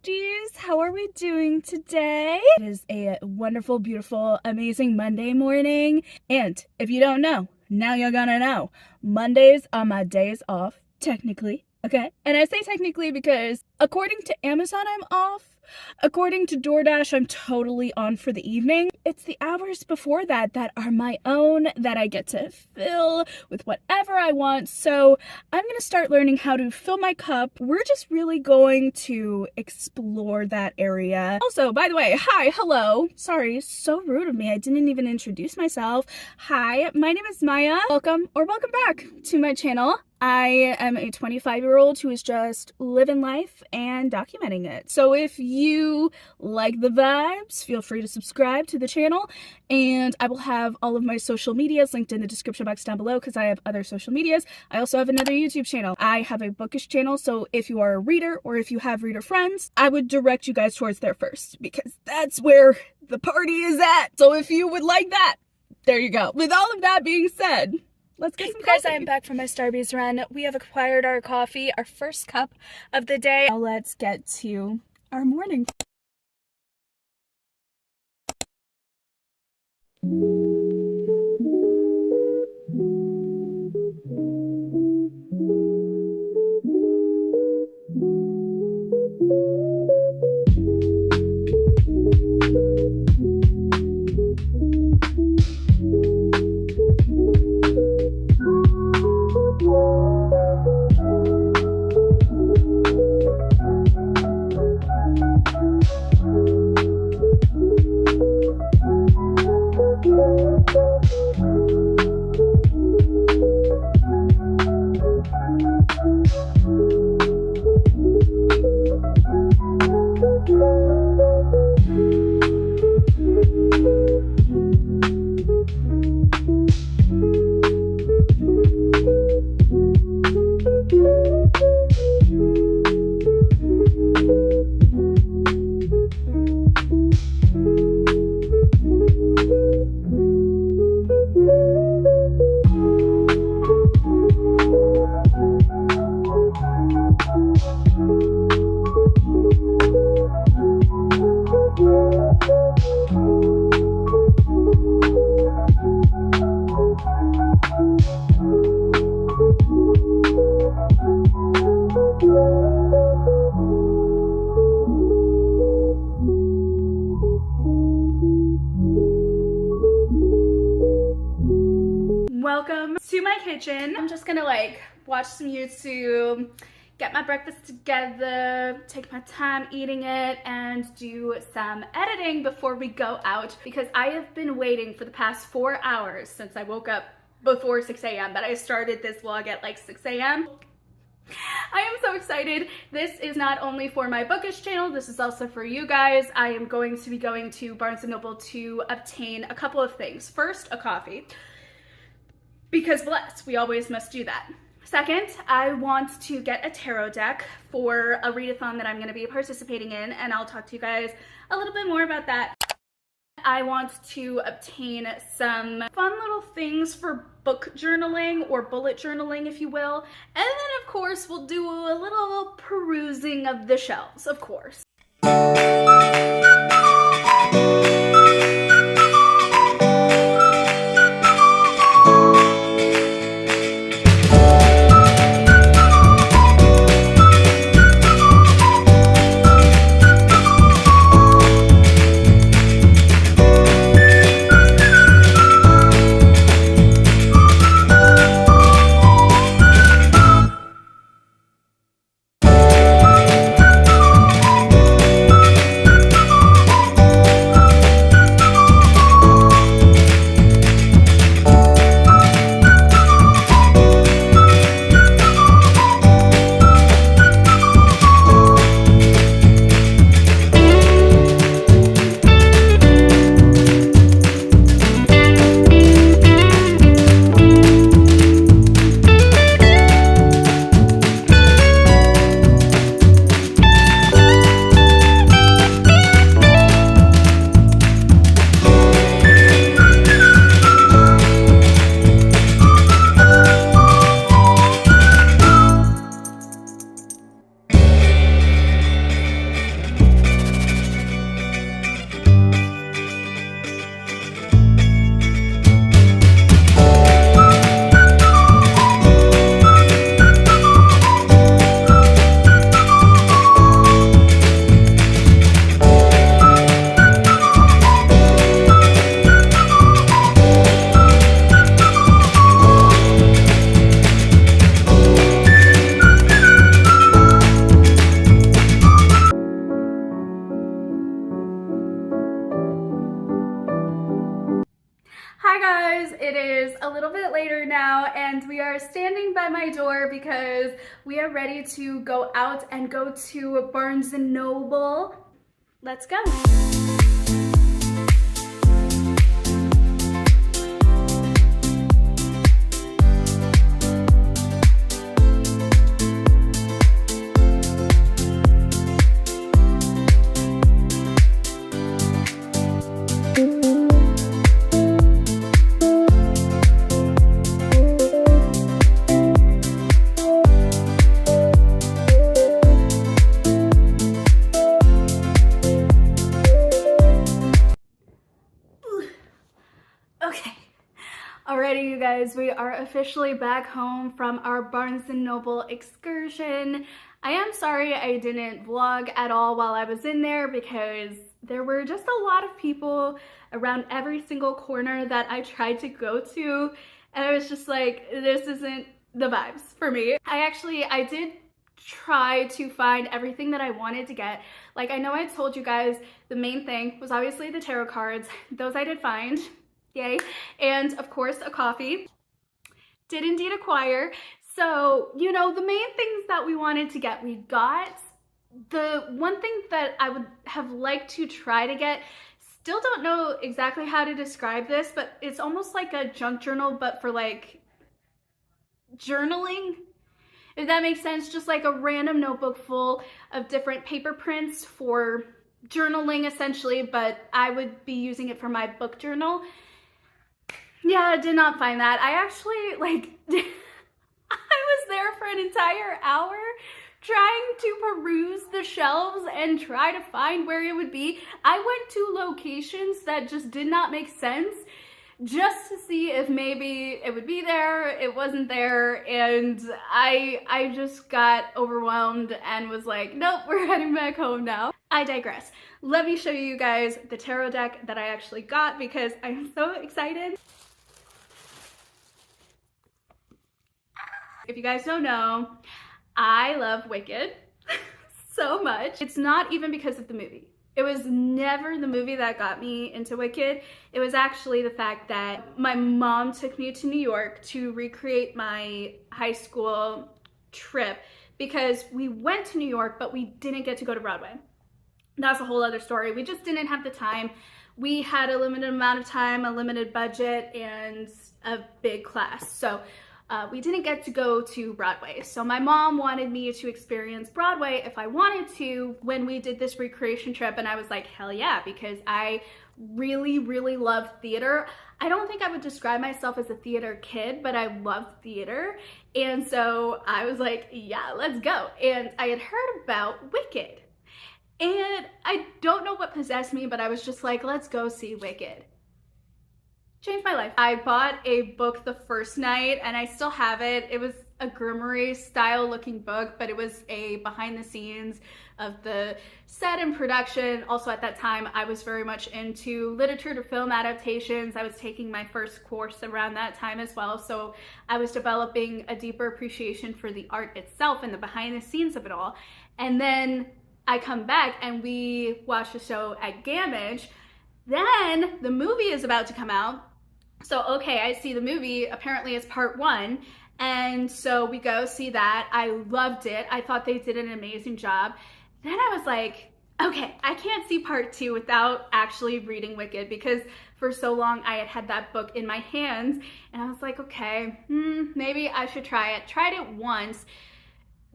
besties. How are we doing today? It is a wonderful, beautiful, amazing Monday morning. And if you don't know, now you're gonna know. Mondays are my days off, technically, okay? And I say technically because according to Amazon, I'm off. According to DoorDash, I'm totally on for the evening. It's the hours before that that are my own, that I get to fill with whatever I want. So I'm gonna start learning how to fill my cup. We're just really going to explore that area. Also, by the way, hi, hello. Sorry, so rude of me. I didn't even introduce myself. Hi, my name is Maya. Welcome back to my channel. I am a 25-year-old who is just living life and documenting it. So if you like the vibes, feel free to subscribe to the channel, and I will have all of my social medias linked in the description box down below because I have other social medias. I also have another YouTube channel. I have a bookish channel, so if you are a reader or if you have reader friends, I would direct you guys towards there first because that's where the party is at. So if you would like that, there you go. With all of that being said, let's get some coffee. Guys, I am back from my Starbucks run. We have acquired our coffee, our first cup of the day. Now let's get to our morning. Welcome to my kitchen. I'm just gonna watch some YouTube, get my breakfast together, take my time eating it, and do some editing before we go out because I have been waiting for the past 4 hours since I woke up before 6 a.m. but I started this vlog at 6 a.m. I am so excited. This is not only for my bookish channel, this is also for you guys. I am going to be going to Barnes & Noble to obtain a couple of things. First, a coffee. Because bless, we always must do that. Second, I want to get a tarot deck for a readathon that I'm going to be participating in, and I'll talk to you guys a little bit more about that. I want to obtain some fun little things for book journaling, or bullet journaling if you will. And then of course we'll do a little perusing of the shelves, of course. Hi guys, it is a little bit later now and we are standing by my door because we are ready to go out and go to Barnes & Noble. Let's go. Okay, alrighty you guys, we are officially back home from our Barnes & Noble excursion. I am sorry I didn't vlog at all while I was in there because there were just a lot of people around every single corner that I tried to go to, and I was just like, this isn't the vibes for me. I did try to find everything that I wanted to get. Like, I know I told you guys the main thing was obviously the tarot cards. Those I did find. Yay. And of course a coffee. Did indeed acquire. So, you know, the main things that we wanted to get, we got. The one thing that I would have liked to try to get, still don't know exactly how to describe this, but it's almost like a junk journal, but for like journaling, if that makes sense. Just like a random notebook full of different paper prints for journaling essentially, but I would be using it for my book journal. Yeah, I did not find that. I actually, like, I was there for an entire hour trying to peruse the shelves and try to find where it would be. I went to locations that just did not make sense just to see if maybe it would be there. It wasn't there, and I just got overwhelmed and was like, nope, we're heading back home now. I digress. Let me show you guys the tarot deck that I actually got because I'm so excited. If you guys don't know, I love Wicked so much. It's not even because of the movie. It was never the movie that got me into Wicked. It was actually the fact that my mom took me to New York to recreate my high school trip because we went to New York, but we didn't get to go to Broadway. That's a whole other story. We just didn't have the time. We had a limited amount of time, a limited budget, and a big class. So we didn't get to go to Broadway. So my mom wanted me to experience Broadway if I wanted to when we did this recreation trip, and I was like, hell yeah, because I really, really love theater. I don't think I would describe myself as a theater kid, but I love theater. And so I was like, yeah, let's go. And I had heard about Wicked. And I don't know what possessed me, but I was just like, let's go see Wicked. Changed my life. I bought a book the first night and I still have it. It was a grimoire style looking book, but it was a behind the scenes of the set and production. Also at that time, I was very much into literature to film adaptations. I was taking my first course around that time as well. So I was developing a deeper appreciation for the art itself and the behind the scenes of it all. And then I come back and we watch the show at Gamage. Then the movie is about to come out. So, okay, I see the movie, apparently it's part 1, and so we go see that. I loved it. I thought they did an amazing job. Then I was like, okay, I can't see part 2 without actually reading Wicked, because for so long I had had that book in my hands, and I was like, okay, maybe I should try it. Tried it once.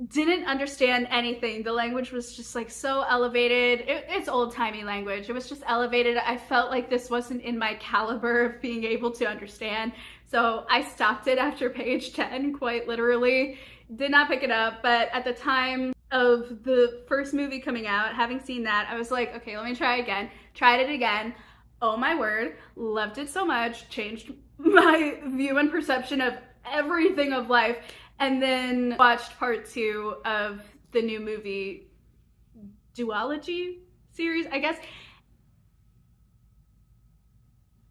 Didn't understand anything. The language was just like so elevated. It's old-timey language. It was just elevated. I felt like this wasn't in my caliber of being able to understand. So I stopped it after page 10, quite literally. Did not pick it up, but at the time of the first movie coming out, having seen that, I was like, okay, let me try again. Tried it again. Oh my word, loved it so much. Changed my view and perception of everything of life. And then watched part 2 of the new movie duology series, I guess.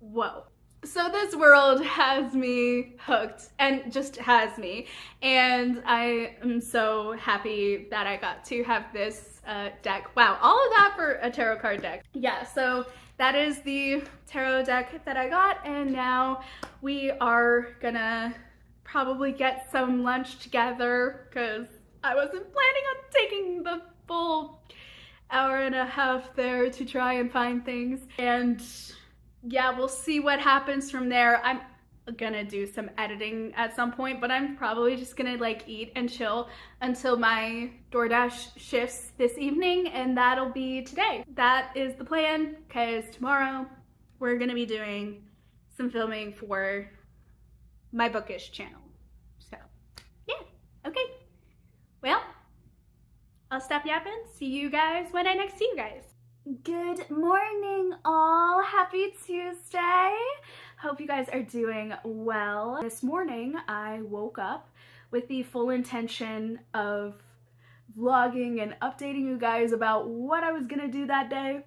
Whoa. So this world has me hooked, and just has me. And I am so happy that I got to have this deck. Wow, all of that for a tarot card deck. Yeah, so that is the tarot deck that I got, and now we are gonna probably get some lunch together because I wasn't planning on taking the full hour and a half there to try and find things. And yeah, we'll see what happens from there. I'm gonna do some editing at some point, but I'm probably just gonna like eat and chill until my DoorDash shifts this evening, and that'll be today. That is the plan, because tomorrow we're gonna be doing some filming for my bookish channel. So yeah, okay. Well, I'll stop yapping. See you guys when I next see you guys. Good morning, all. Happy Tuesday. Hope you guys are doing well. This morning, I woke up with the full intention of vlogging and updating you guys about what I was gonna do that day.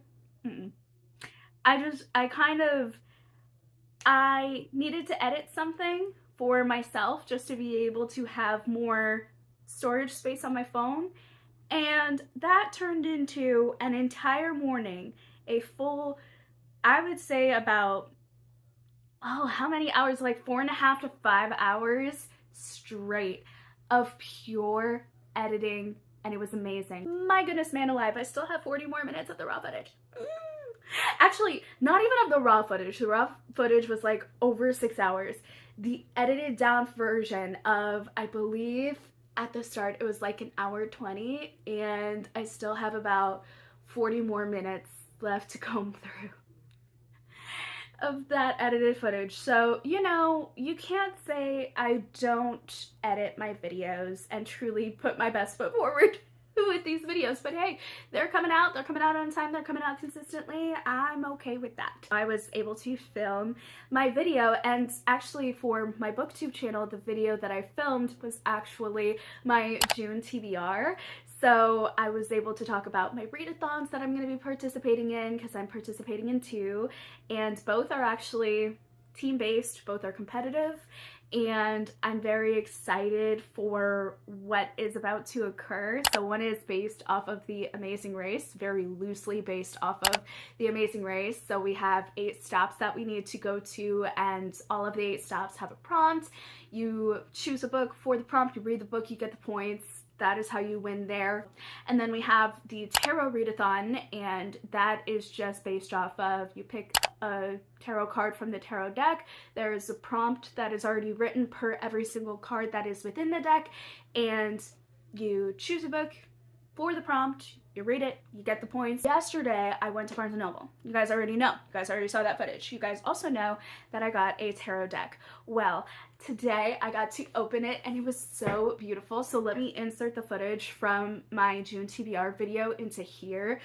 I needed to edit something for myself just to be able to have more storage space on my phone. And that turned into an entire morning, a full, I would say about, how many hours? Like 4.5 to 5 hours straight of pure editing, and it was amazing. My goodness, man alive, I still have 40 more minutes of the raw footage. Actually, not even of the raw footage. The raw footage was like over 6 hours. The edited down version of, I believe, at the start it was like 1:20, and I still have about 40 more minutes left to comb through of that edited footage. So, you know, you can't say I don't edit my videos and truly put my best foot forward with these videos, but hey, they're coming out on time, they're coming out consistently. I'm okay with that. I was able to film my video, and actually for my booktube channel, the video that I filmed was actually my June TBR. So I was able to talk about my readathons that I'm going to be participating in, because I'm participating in 2, and both are actually team-based, both are competitive, and I'm very excited for what is about to occur. So one is based off of The Amazing Race, very loosely based off of The Amazing Race. So we have 8 stops that we need to go to, and all of the 8 stops have a prompt. You choose a book for the prompt, you read the book, you get the points. That is how you win there. And then we have the tarot readathon, and that is just based off of, you pick a tarot card from the tarot deck. There is a prompt that is already written per every single card that is within the deck, and you choose a book for the prompt, you read it, you get the points. Yesterday, I went to Barnes & Noble. You guys already know. You guys already saw that footage. You guys also know that I got a tarot deck. Well, today I got to open it, and it was so beautiful. So let me insert the footage from my June TBR video into here.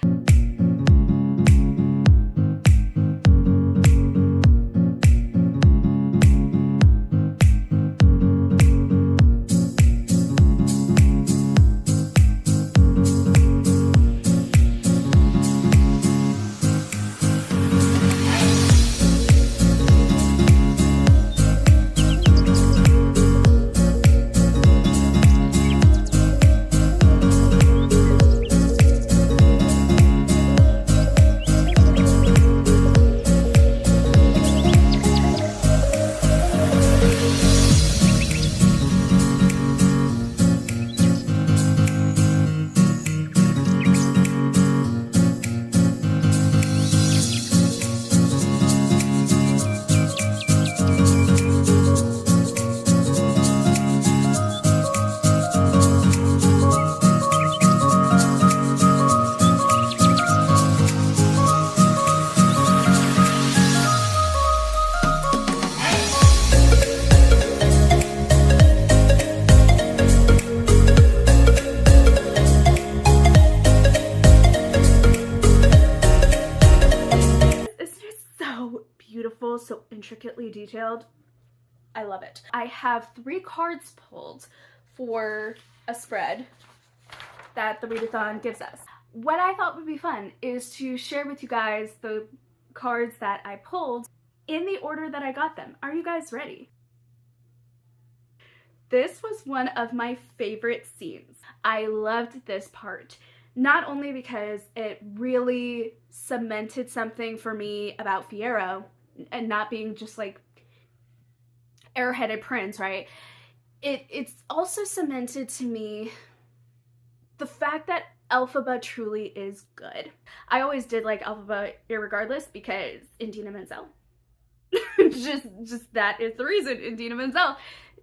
So intricately detailed. I love it. I have 3 cards pulled for a spread that the readathon gives us. What I thought would be fun is to share with you guys the cards that I pulled in the order that I got them. Are you guys ready? This was one of my favorite scenes. I loved this part. Not only because it really cemented something for me about Fiyero and not being just like airheaded prince, right? It's also cemented to me the fact that Elphaba truly is good. I always did like Elphaba irregardless because Indina Menzel. just that is the reason, Indina Menzel.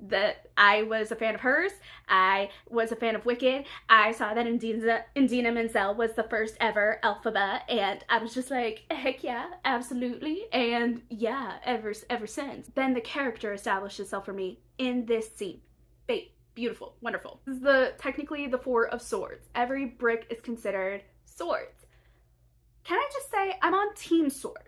That I was a fan of hers. I was a fan of Wicked. I saw that Indina Menzel was the first ever Elphaba, and I was just like, heck yeah, absolutely. And yeah, ever since. Then the character established itself for me in this scene. Fate. Beautiful. Wonderful. This is technically the Four of Swords. Every brick is considered swords. Can I just say, I'm on Team Swords.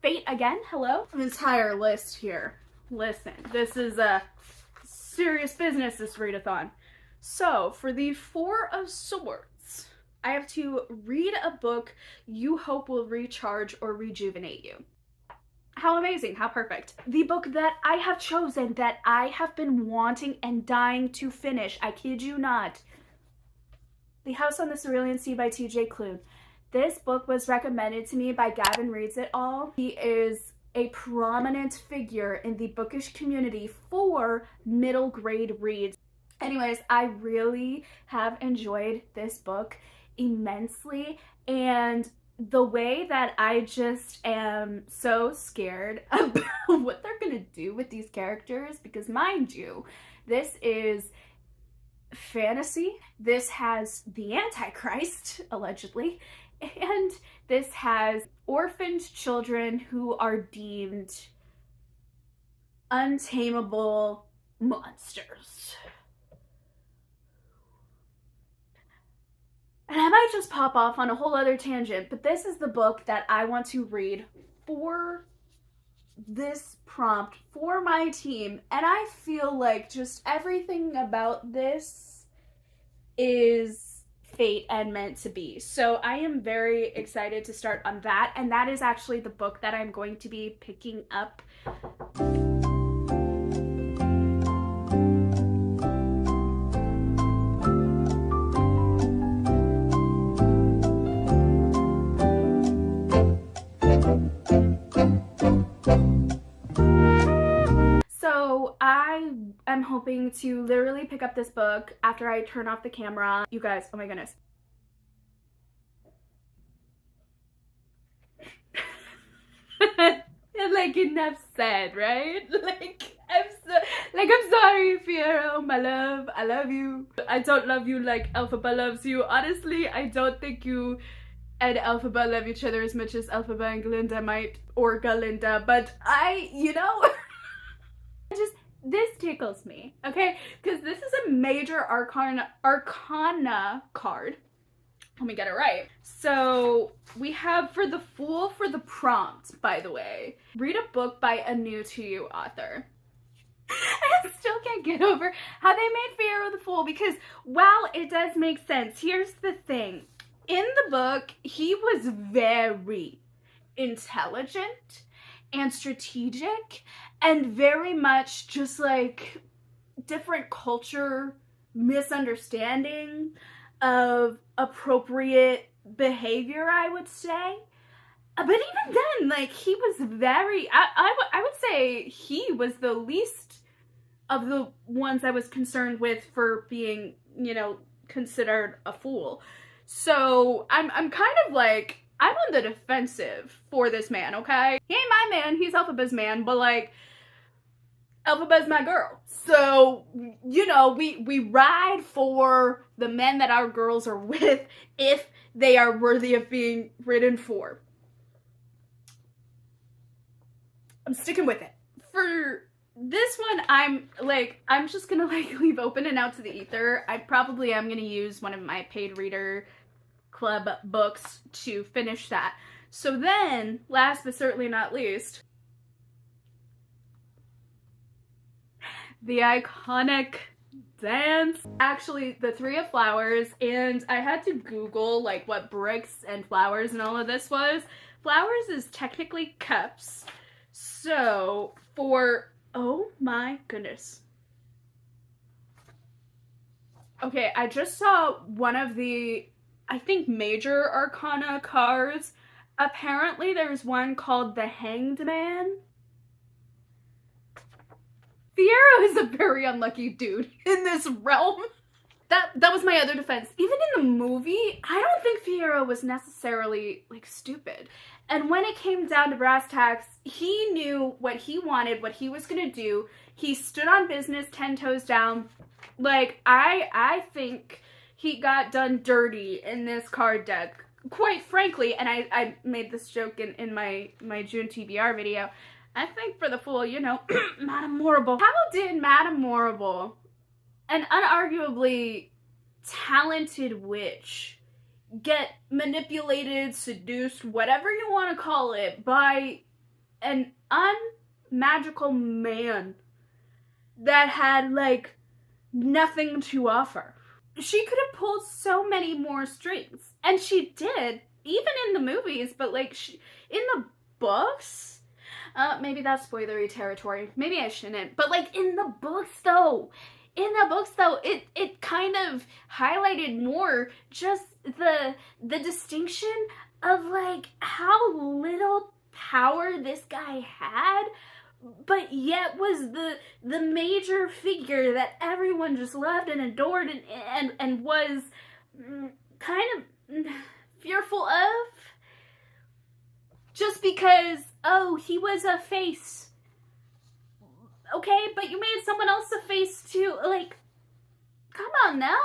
Fate again, hello? An entire list here. Listen, this is a serious business, this readathon. So, for the Four of Swords, I have to read a book you hope will recharge or rejuvenate you. How amazing, how perfect. The book that I have chosen, that I have been wanting and dying to finish, I kid you not. The House on the Cerulean Sea by T.J. Klune. This book was recommended to me by Gavin Reads It All. He is a prominent figure in the bookish community for middle grade reads. Anyways, I really have enjoyed this book immensely, and the way that I just am so scared about what they're gonna do with these characters, because mind you, this is fantasy. This has the Antichrist, allegedly, and this has orphaned children who are deemed untamable monsters. And I might just pop off on a whole other tangent, but this is the book that I want to read for this prompt, for my team. And I feel like just everything about this is fate and meant to be. So I am very excited to start on that. And that is actually the book that I'm going to be picking up. I'm hoping to literally pick up this book after I turn off the camera. You guys, oh my goodness. Like, enough said, right? I'm sorry, Fiyero, my love. I love you. I don't love you like Elphaba loves you. Honestly, I don't think you and Elphaba love each other as much as Elphaba and Glinda might, or Galinda, but you know, this tickles me, okay? Because this is a major arcana card. Let me get it right. So we have for the Fool for the prompt, by the way. Read a book by a new to you author. I still can't get over how they made Fiyero the Fool, because while it does make sense, here's the thing. In the book, he was very intelligent and strategic and very much just like different culture misunderstanding of appropriate behavior, I would say. But even then, like, he was very, I would say he was the least of the ones I was concerned with for being, you know, considered a fool. So I'm kind of like, I'm on the defensive for this man, okay? He ain't my man, he's Elphaba's man, but like, Elphaba's my girl. So, you know, we ride for the men that our girls are with if they are worthy of being ridden for. I'm sticking with it. For this one, I'm just gonna like leave open and out to the ether. I probably am gonna use one of my paid reader club books to finish that. So then, last but certainly not least, the iconic dance. Actually, the Three of Flowers, and I had to Google like what bricks and flowers and all of this was. Flowers is technically cups. So for, oh my goodness. Okay, I just saw one of the, I think, major Arcana cards. Apparently there's one called the Hanged Man. Fiyero is a very unlucky dude in this realm. That was my other defense. Even in the movie, I don't think Fiyero was necessarily, like, stupid. And when it came down to brass tacks, he knew what he wanted, what he was gonna do. He stood on business 10 toes down. Like, I think he got done dirty in this card deck. Quite frankly, and I made this joke in my June TBR video. I think for the full, you know, Madame Morrible. How did Madame Morrible, an unarguably talented witch, get manipulated, seduced, whatever you want to call it, by an unmagical man that had, like, nothing to offer? She could have pulled so many more strings, and she did, even in the movies, but, like, in the books, maybe that's spoilery territory, maybe I shouldn't, but, like, in the books though, it kind of highlighted more just the distinction of, like, how little power this guy had, but yet was the major figure that everyone just loved and adored and was kind of fearful of, just because, oh, he was a face. Okay, but you made someone else a face too. Like, come on now.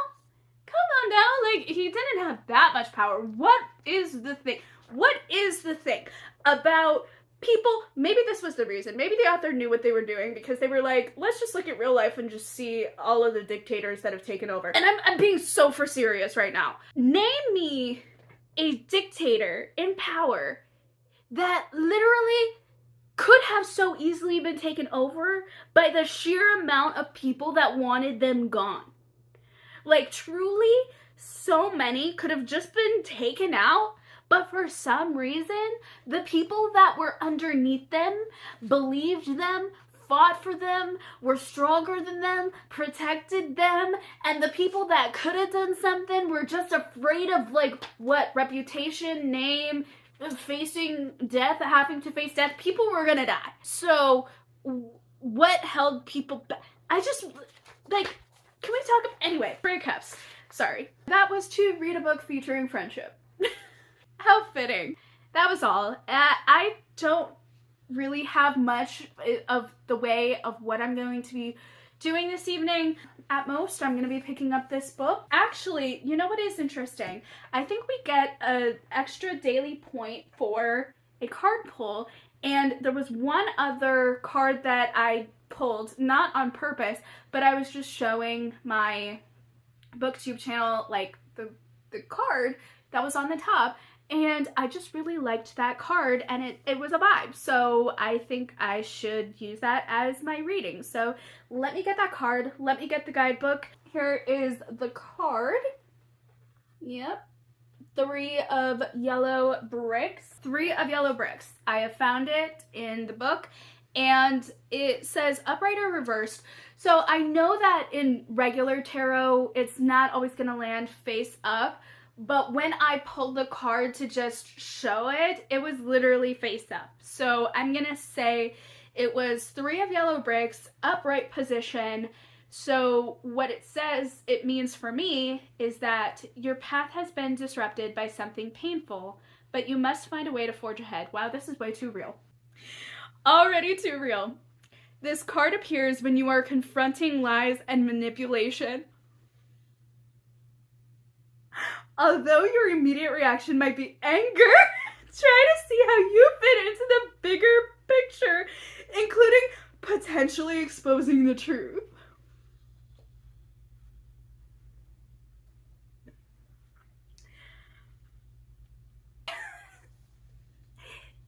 Like, he didn't have that much power. What is the thing? What is the thing about people? Maybe this was the reason. Maybe the author knew what they were doing, because they were like, let's just look at real life and just see all of the dictators that have taken over. And I'm being so for serious right now. Name me a dictator in power that literally could have so easily been taken over by the sheer amount of people that wanted them gone. Like, truly, so many could have just been taken out, but for some reason, the people that were underneath them believed them, fought for them, were stronger than them, protected them, and the people that could have done something were just afraid of, like, what, reputation, name, facing death, having to face death. People were gonna die. So what held people back? I just, like, can we talk about, anyway, breakups. Sorry. That was to read a book featuring friendship. How fitting. That was all. I don't really have much of the way of what I'm going to be doing this evening. At most, I'm going to be picking up this book. Actually, you know what is interesting? I think we get an extra daily point for a card pull, and there was one other card that I pulled, not on purpose, but I was just showing my booktube channel, like, the card that was on the top, and I just really liked that card, and it was a vibe, so I think I should use that as my reading. So let me get that card, let me get the guidebook. Here is the card. Yep. 3 of yellow bricks. 3 of yellow bricks. I have found it in the book, and it says upright or reversed. So I know that in regular tarot, it's not always gonna land face up, but when I pulled the card to just show it, it was literally face up. So I'm gonna say it was 3 of yellow bricks, upright position. So what it says it means for me is that your path has been disrupted by something painful, but you must find a way to forge ahead. Wow, this is way too real. Already too real. This card appears when you are confronting lies and manipulation. Although your immediate reaction might be anger, try to see how you fit into the bigger picture, including potentially exposing the truth.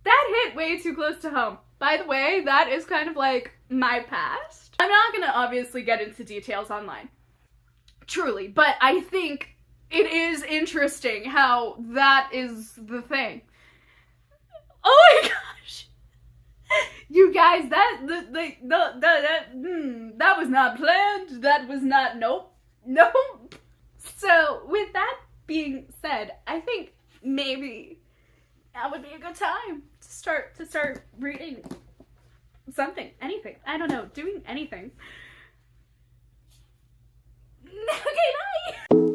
That hit way too close to home. By the way, that is kind of like my past. I'm not gonna obviously get into details online. Truly, but I think it is interesting how that is the thing. Oh my gosh! You guys, that was not planned. That was not, nope. Nope. So with that being said, I think maybe that would be a good time to start reading something, anything. I don't know, doing anything. Okay, bye.